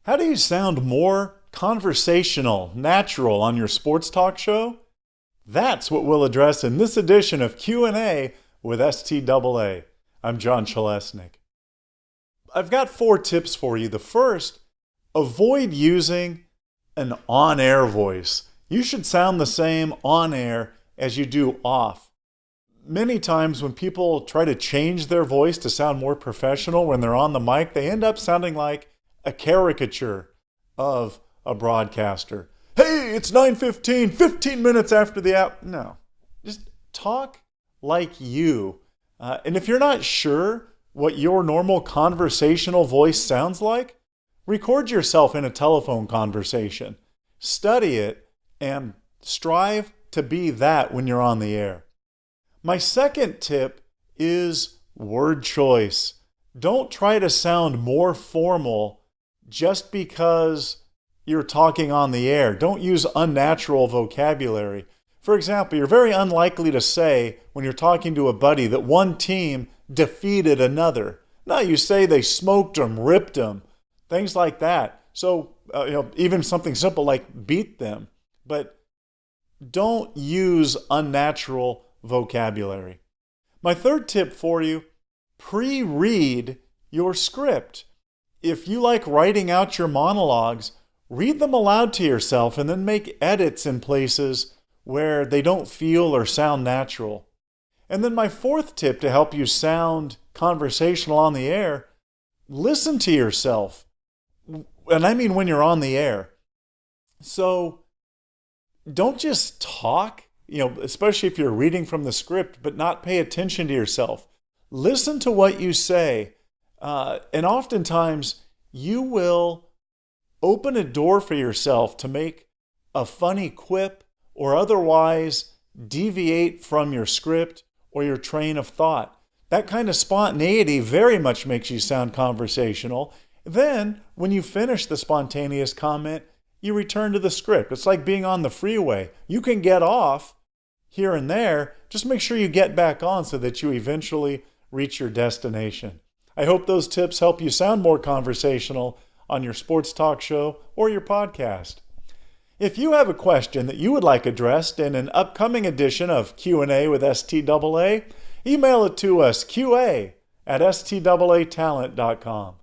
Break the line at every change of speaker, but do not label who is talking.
How do you sound more conversational, natural on your sports talk show? That's what we'll address in this edition of Q&A with STAA. I'm John Chalesnik. I've got 4 tips for you. The first, avoid using an on-air voice. You should sound the same on air as you do off. Many times when people try to change their voice to sound more professional when they're on the mic, they end up sounding like a caricature of a broadcaster. Hey, it's 9:15, 15 minutes after the app. No, just talk like you. And if you're not sure what your normal conversational voice sounds like, record yourself in a telephone conversation. Study it and strive to be that when you're on the air. My second tip is word choice. Don't try to sound more formal just because you're talking on the air. Don't use unnatural vocabulary. For example, you're very unlikely to say when you're talking to a buddy that one team defeated another. No, you say they smoked them, ripped them, things like that. So, even something simple like beat them. But don't use unnatural vocabulary. My third tip for you, pre-read your script. If you like writing out your monologues, read them aloud to yourself and then make edits in places where they don't feel or sound natural. And then my fourth tip to help you sound conversational on the air, listen to yourself. And I mean when you're on the air. So don't just talk, especially if you're reading from the script, but not pay attention to yourself. Listen to what you say. And oftentimes you will open a door for yourself to make a funny quip or otherwise deviate from your script or your train of thought. That kind of spontaneity very much makes you sound conversational. Then, when you finish the spontaneous comment, you return to the script. It's like being on the freeway. You can get off here and there. Just make sure you get back on so that you eventually reach your destination. I hope those tips help you sound more conversational on your sports talk show or your podcast. If you have a question that you would like addressed in an upcoming edition of Q&A with STAA, email it to us, qa@staatalent.com.